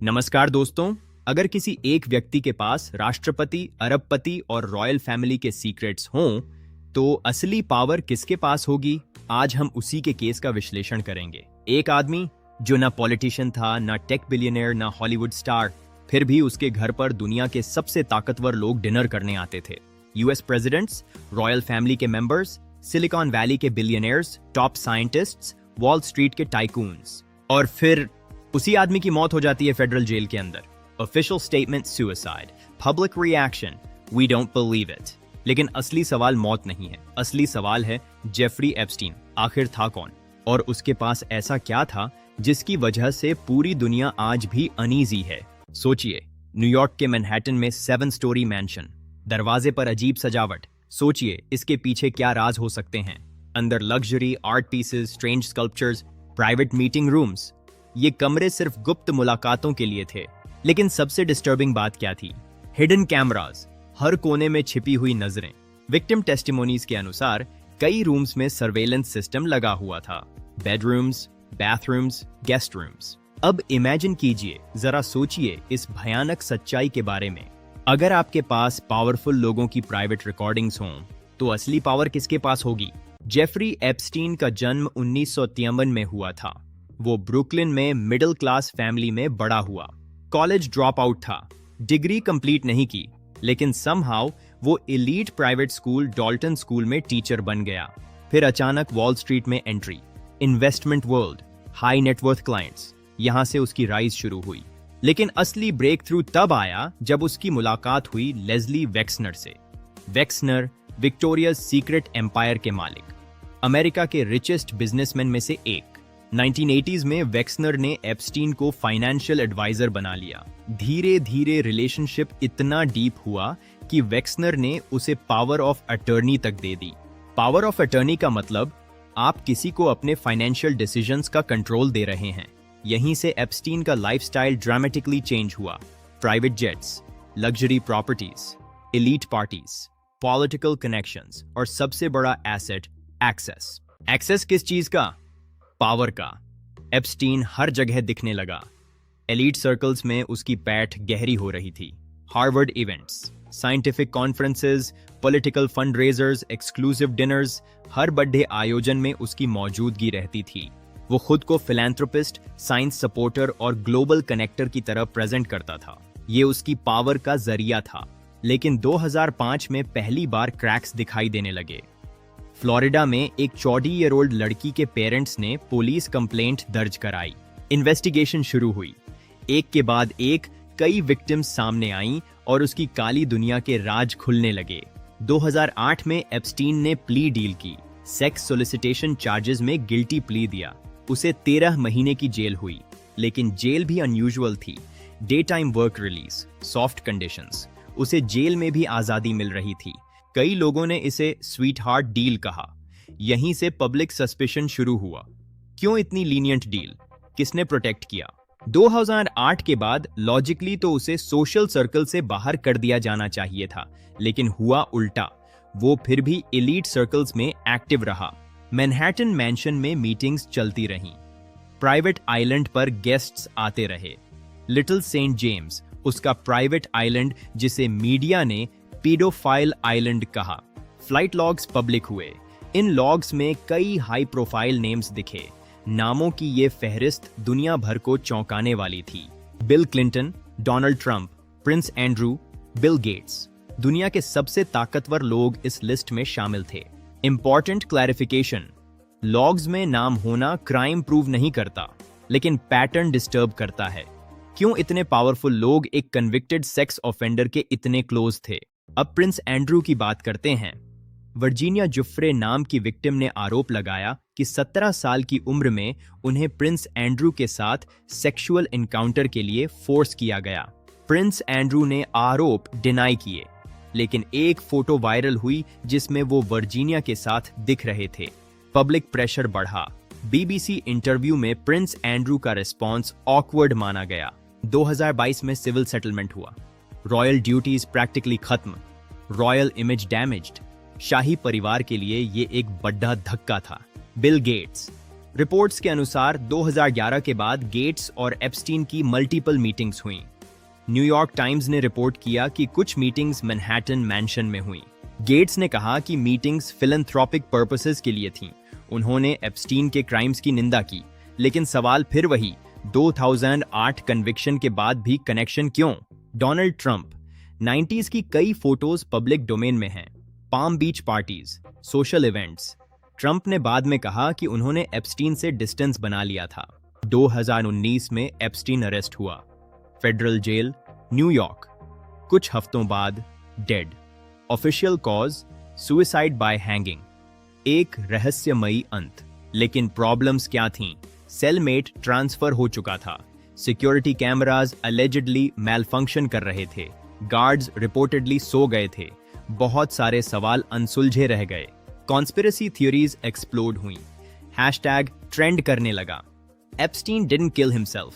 नमस्कार दोस्तों। अगर किसी एक व्यक्ति के पास राष्ट्रपति, अरबपति और रॉयल फैमिली के सीक्रेट्स हों, तो असली पावर किसके पास होगी? आज हम उसी के केस का विश्लेषण करेंगे। एक आदमी जो ना पॉलिटिशियन था, ना टेक बिलियनियर, ना हॉलीवुड स्टार, फिर भी उसके घर पर दुनिया के सबसे ताकतवर लोग डिनर करने आते थे। यूएस प्रेसिडेंट्स, रॉयल फैमिली के मेंबर्स, सिलिकॉन वैली के billionaires, top scientists, wall street के टाइकून्स। और फिर उसी आदमी की मौत हो जाती है फेडरल जेल के अंदर। Official statement suicide, public reaction we don't believe it. लेकिन असली सवाल मौत नहीं है, असली सवाल है जेफरी एप्स्टीन आखिर था कौन, और उसके पास ऐसा क्या था जिसकी वजह से पूरी दुनिया आज भी अनईजी है। सोचिए, न्यूयॉर्क के मैनहट्टन में 7 स्टोरी मैंशन, दरवाजे पर अजीब सजावट। सोचिए इसके पीछे क्या राज हो सकते हैं। अंदर luxury, art pieces, strange sculptures, private meeting rooms. ये कमरे सिर्फ गुप्त मुलाकातों के लिए थे। लेकिन सबसे डिस्टर्बिंग बात क्या थी? हिडन कैमरास, हर कोने में छिपी हुई नजरें। विक्टिम टेस्टिमोनीज के अनुसार कई रूम्स में सर्वेलेंस सिस्टम लगा हुआ था। Bedrooms, bathrooms, guest rooms. अब इमेजिन कीजिए, जरा सोचिए इस भयानक सच्चाई के बारे में। अगर आपके पास पावरफुल लोगों की प्राइवेट रिकॉर्डिंग्स हों, तो असली पावर किसके पास होगी? जेफरी एप्स्टीन का जन्म 1953 में हुआ था। वो ब्रुकलिन में मिडिल क्लास फैमिली में बड़ा हुआ। कॉलेज ड्रॉप आउट था, डिग्री कंप्लीट नहीं की, लेकिन समहाउ वो elite private school Dalton school में टीचर बन गया। फिर अचानक वॉल स्ट्रीट में entry, investment world, high net worth clients, यहां से उसकी राइज शुरू हुई। लेकिन असली ब्रेक थ्रू तब आया जब उसकी मुलाकात हुई लेस्ली वेक्सनर से। वेक्सनर विक्टोरियाज सीक्रेट एम्पायर के मालिक, अमेरिका के रिचेस्ट बिजनेसमैन में से एक। 1980s में वेक्सनर ने एप्स्टीन को फाइनेंशियल एडवाइजर बना लिया। धीरे धीरे रिलेशनशिप इतना डीप हुआ कि वेक्सनर ने उसे पावर ऑफ अटर्नी तक दे दी। पावर ऑफ अटर्नी का मतलब आप किसी को अपने फाइनेंशियल डिसीजंस का कंट्रोल दे रहे हैं। यहीं से एप्स्टीन का लाइफस्टाइल ड्रामेटिकली चेंज हुआ। Private jets, luxury properties, elite parties, political connections और सबसे बड़ा एसेट एक्सेस। एक्सेस किस चीज का? पावर का। एप्स्टीन हर जगह दिखने लगा। एलीट सर्कल्स में उसकी पैठ गहरी हो रही थी। Harvard events, scientific conferences, political fundraisers, exclusive dinners, हर बड़े आयोजन में उसकी मौजूदगी रहती थी। वो खुद को फिलैंथ्रोपिस्ट, साइंस सपोर्टर और ग्लोबल कनेक्टर की तरह प्रेजेंट करता था। ये उसकी पावर का जरिया था। लेकिन 2005 में पहली बार क्रैक्स दिखाई देने लगे। फ्लोरिडा में एक 14-ईयर-ओल्ड लड़की के पेरेंट्स ने पुलिस कंप्लेंट दर्ज कराई। इन्वेस्टिगेशन शुरू हुई। एक के बाद एक कई विक्टिम्स सामने आईं और उसकी काली दुनिया के राज खुलने लगे। 2008 में एप्स्टीन ने प्ली डील की। सेक्स सोलिसिटेशन चार्जेस में गिल्टी प्ली दिया। उसे 13 महीने की जेल हुई। लेकिन जेल भी अनयूजुअल थी। Day time work release, soft conditions. उसे जेल में भी आजादी मिल रही थी। कई लोगों ने इसे स्वीट हार्ट डील कहा। यहीं से पब्लिक सस्पिशन शुरू हुआ। क्यों इतनी लीनियंट डील? किसने प्रोटेक्ट किया? 2008 के बाद लॉजिकली तो उसे सोशल सर्कल से बाहर कर दिया जाना चाहिए था, लेकिन हुआ उल्टा। वो फिर भी एलीट सर्कल्स में एक्टिव रहा। मैनहट्टन मैंशन में मीटिंग्स चलती रहीं। प्राइवेट आइलैंड पर गेस्ट्स आते रहे। लिटिल सेंट जेम्स, उसका प्राइवेट आइलैंड जिसे मीडिया ने पीडोफाइल आइलैंड कहा। फ्लाइट लॉग्स पब्लिक हुए। इन लॉग्स में कई हाई प्रोफाइल नेम्स दिखे। नामों की ये फहरिस्त दुनिया भर को चौंकाने वाली थी। Bill Clinton, Donald Trump, Prince Andrew, Bill Gates. दुनिया के सबसे ताकतवर लोग इस लिस्ट में शामिल थे। इंपॉर्टेंट क्लैरिफिकेशन, लॉग्स में नाम होना क्राइम प्रूव नहीं करता, लेकिन पैटर्न डिस्टर्ब करता है। क्यों इतने पावरफुल लोग एक कन्विक्टेड सेक्स ऑफेंडर के इतने क्लोज थे? अब प्रिंस एंड्रू की बात करते हैं। वर्जीनिया जुफ्रे नाम की विक्टिम ने आरोप लगाया कि 17 साल की उम्र में उन्हें प्रिंस एंड्रू के साथ सेक्सुअल एनकाउंटर के लिए फोर्स किया गया। प्रिंस एंड्रू ने आरोप डिनाई किए, लेकिन एक फोटो वायरल हुई जिसमें वो वर्जीनिया के साथ दिख रहे थे। पब्लिक प्रेशर बढ़ा। बीबीसी इंटरव्यू में प्रिंस एंड्रू का रिस्पॉन्स ऑकवर्ड माना गया। 2022 में सिविल सेटलमेंट हुआ। रॉयल ड्यूटीज प्रैक्टिकली खत्म। Royal image damaged. शाही परिवार के लिए ये एक बड़ा धक्का था। बिल गेट्स, रिपोर्ट्स के अनुसार 2011 के बाद गेट्स और एप्स्टीन की मल्टीपल मीटिंग्स हुई। न्यूयॉर्क टाइम्स ने रिपोर्ट किया कि कुछ मीटिंग्स मैनहट्टन मैंशन में हुई। गेट्स ने कहा कि मीटिंग्स फिलैंथ्रोपिक पर्पसेस के लिए थीं। उन्होंने एप्स्टीन के क्राइम्स की निंदा की, लेकिन सवाल फिर वही, 2008 कन्विक्शन के बाद भी कनेक्शन क्यों? डोनाल्ड ट्रंप, 90s की कई फोटोज पब्लिक डोमेन में हैं। पाम बीच पार्टीज, सोशल इवेंट्स। ट्रंप ने बाद में कहा कि उन्होंने एप्स्टीन से डिस्टेंस बना लिया था। 2019 में एप्स्टीन अरेस्ट हुआ, फेडरल जेल, न्यूयॉर्क। कुछ हफ्तों बाद dead. Official cause suicide bye hanging. एक रहस्यमयी अंत। लेकिन प्रॉब्लम्स क्या थीं? सेलमेट ट्रांसफर हो चुका था। सिक्योरिटी कैमरास अलेजिडली मैलफंक्शन कर रहे थे। गार्ड्स रिपोर्टेडली सो गए थे। बहुत सारे सवाल अनसुलझे रह गए। कॉन्स्पिरेसी थ्योरीज एक्सप्लोड हुई। हैशटैग ट्रेंड करने लगा। Epstein didn't kill himself.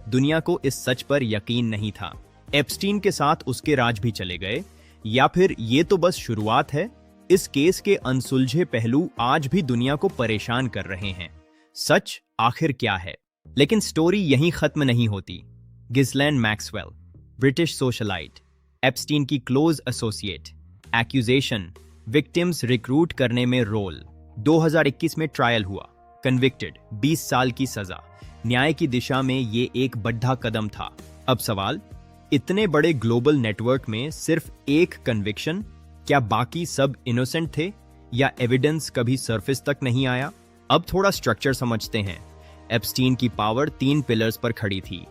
दुनिया को इस सच पर यकीन नहीं था। एप्स्टीन के साथ उसके राज भी चले गए, या फिर ये तो बस शुरुआत है? इस केस के अनसुलझे पहलू आज भी दुनिया को परेशान कर रहे हैं। सच आखिर क्या है? लेकिन स्टोरी यहीं खत्म नहीं होती। गिस्लैन मैक्सवेल, ब्रिटिश सोशलाइट, एप्स्टीन की close associate. Accusation, victims recruit करने में रोल। 2021 में ट्रायल हुआ, कन्विक्टेड, 20 साल की सजा। न्याय की दिशा में ये एक बड़ा कदम था। अब सवाल, इतने बड़े ग्लोबल नेटवर्क में सिर्फ एक कन्विक्शन, क्या बाकी सब इनोसेंट थे, या एविडेंस कभी सरफेस तक नहीं आया? अब थोड़ा स्ट्रक्चर समझते हैं। एप्स्टीन की पावर 3 पिलर्स पर खड़ी थी।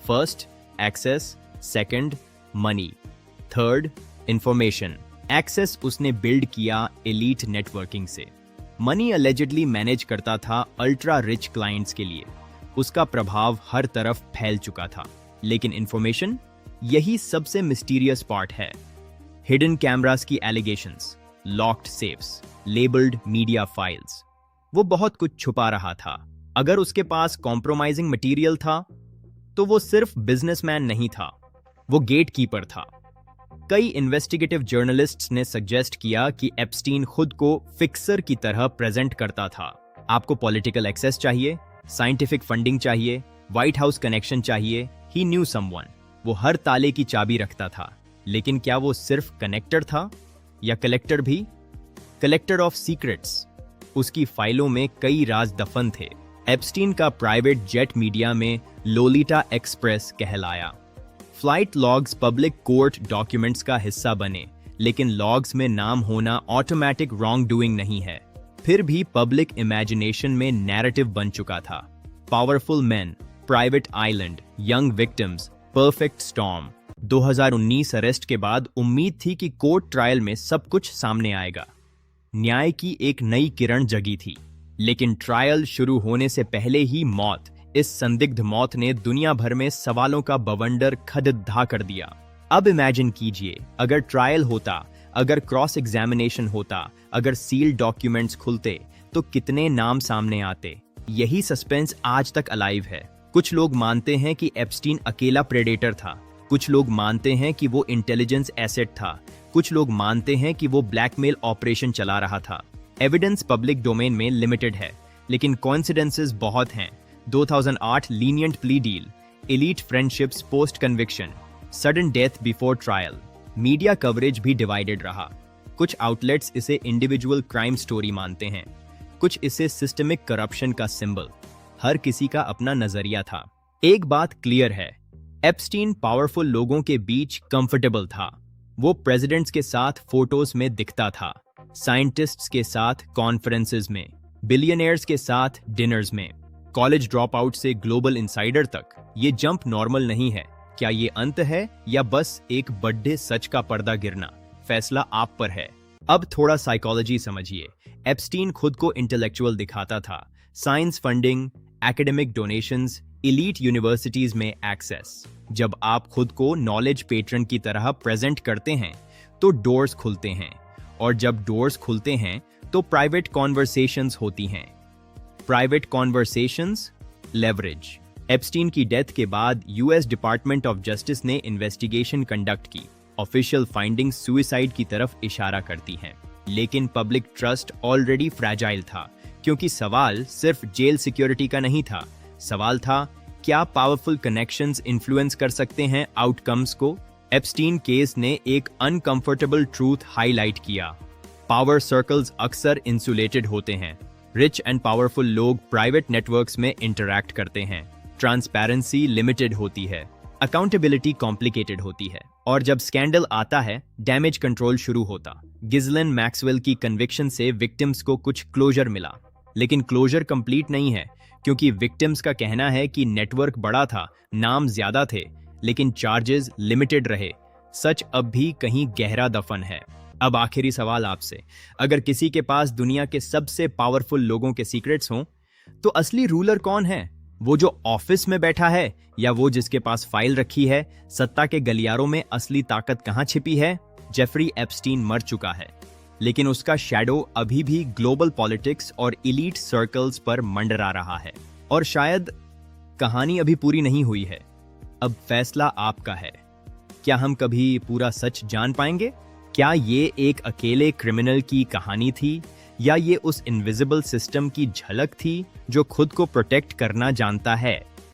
First, access. Second, money. Third, information. Access उसने बिल्ड किया एलीट नेटवर्किंग से। मनी अलेजिडली मैनेज करता था अल्ट्रा रिच क्लाइंट्स के लिए। उसका प्रभाव हर तरफ फैल चुका था। लेकिन इंफॉर्मेशन, यही सबसे मिस्टीरियस पार्ट है। हिडन कैमरास की allegations, locked safes, labelled media files. वो बहुत कुछ छुपा रहा था। अगर उसके पास कॉम्प्रोमाइजिंग मटेरियल था, तो वो सिर्फ बिजनेसमैन नहीं था, वो गेटकीपर था। कई इन्वेस्टिगेटिव जर्नलिस्ट्स ने सजेस्ट किया कि एप्स्टीन खुद को फिक्सर की तरह प्रेजेंट करता था। आपको पॉलिटिकल एक्सेस चाहिए, साइंटिफिक फंडिंग चाहिए, व्हाइट हाउस कनेक्शन चाहिए, ही न्यू समवन। वो हर ताले की चाबी रखता था। लेकिन क्या वो सिर्फ कनेक्टर था, या कलेक्टर भी? Collector of secrets. उसकी फाइलों में कई राज दफन थे। एप्स्टीन का प्राइवेट जेट मीडिया में लोलिटा एक्सप्रेस कहलाया। Flight logs public court documents का हिस्सा बने, लेकिन लॉग्स में नाम होना ऑटोमेटिक रॉन्ग डूइंग नहीं है। फिर भी पब्लिक इमेजिनेशन में नैरेटिव बन चुका था। Powerful man, private island, young victims, perfect storm. 2019 arrest के बाद उम्मीद थी कि कोर्ट ट्रायल में सब कुछ सामने आएगा। न्याय की एक नई किरण जगी थी। लेकिन ट्रायल शुरू होने से पहले ही मौत, इस संदिग्ध मौत ने दुनिया भर में सवालों का बवंडर खड़िद्धा कर दिया। अब इमेजिन कीजिए, अगर ट्रायल होता, अगर क्रॉस एग्जामिनेशन होता, अगर सील्ड डॉक्यूमेंट्स खुलते, तो कितने नाम सामने आते। यही सस्पेंस आज तक अलाइव है। कुछ लोग मानते हैं कि एप्स्टीन अकेला प्रेडेटर था। कुछ लोग मानते हैं कि वो इंटेलिजेंस एसेट था। कुछ लोग मानते हैं कि वो ब्लैकमेल ऑपरेशन चला रहा था। एविडेंस पब्लिक डोमेन में लिमिटेड है, लेकिन कॉइंसिडेंसेस बहुत हैं। 2008 lenient plea deal, elite friendships post conviction, sudden death before trial. Media coverage भी डिवाइडेड रहा। कुछ आउटलेट्स इसे इंडिविजुअल क्राइम स्टोरी मानते हैं, कुछ इसे सिस्टमिक करप्शन का सिंबल। हर किसी का अपना नजरिया था। एक बात क्लियर है, एप्स्टीन पावरफुल लोगों के बीच कंफर्टेबल था। वो प्रेसिडेंट्स के साथ फोटोज में दिखता था, साइंटिस्ट्स के साथ कॉन्फ्रेंसेस में, बिलियनियर्स के साथ डिनर्स में, कॉलेज ड्रॉप आउट से ग्लोबल इंसाइडर तक। ये जंप नॉर्मल नहीं है। क्या ये अंत है, या बस एक बड़े सच का पर्दा गिरना? फैसला आप पर है। अब थोड़ा साइकोलॉजी समझिए। एप्स्टीन खुद को इंटेलेक्चुअल दिखाता था। Science funding, academic donations, elite universities में एक्सेस। जब आप खुद को नॉलेज पेट्रन की तरह प्रेजेंट करते हैं, तो डोर्स खुलते हैं, और जब डोर्स खुलते हैं, तो प्राइवेट कॉन्वर्सेशंस होती हैं। Private conversations, leverage. एप्स्टीन की डेथ के बाद यूएस डिपार्टमेंट ऑफ जस्टिस ने इन्वेस्टिगेशन कंडक्ट की। ऑफिशियल फाइंडिंग्स सुसाइड की तरफ इशारा करती हैं, लेकिन पब्लिक ट्रस्ट ऑलरेडी फ्रैजाइल था, क्योंकि सवाल सिर्फ जेल सिक्योरिटी का नहीं था, सवाल था क्या पावरफुल कनेक्शंस इन्फ्लुएंस कर सकते हैं आउटकम्स को। एप्स्टीन केस ने एक अनकंफर्टेबल ट्रूथ हाईलाइट किया। पावर सर्कल्स अक्सर इंसुलेटेड होते हैं। रिच एंड पावरफुल लोग प्राइवेट नेटवर्क्स में इंटरैक्ट करते हैं। ट्रांसपेरेंसी लिमिटेड होती है, अकाउंटेबिलिटी कॉम्प्लिकेटेड होती है, और जब स्कैंडल आता है डैमेज कंट्रोल शुरू होता। गिज़लेन मैक्सवेल की कन्विक्शन से विक्टिम्स को कुछ क्लोजर मिला, लेकिन क्लोजर कंप्लीट नहीं है, क्योंकि विक्टिम्स का कहना है कि नेटवर्क बड़ा था, नाम ज्यादा थे, लेकिन चार्जेस लिमिटेड रहे। सच अब भी कहीं गहरा दफन है। अब आखिरी सवाल आपसे, अगर किसी के पास दुनिया के सबसे पावरफुल लोगों के सीक्रेट्स हों, तो असली रूलर कौन है? वो जो ऑफिस में बैठा है या वो जिसके पास फाइल रखी है? सत्ता के गलियारों में असली ताकत कहां छिपी है? जेफरी एप्स्टीन मर चुका है, लेकिन उसका शैडो अभी भी ग्लोबल पॉलिटिक्स और इलीट सर्कल्स पर मंडरा रहा है। और शायद कहानी अभी पूरी नहीं हुई है। अब फैसला आपका है। क्या हम कभी पूरा सच जान पाएंगे? क्या ये एक अकेले क्रिमिनल की कहानी थी, या ये उस इनविजिबल सिस्टम की झलक थी जो खुद को प्रोटेक्ट करना जानता है?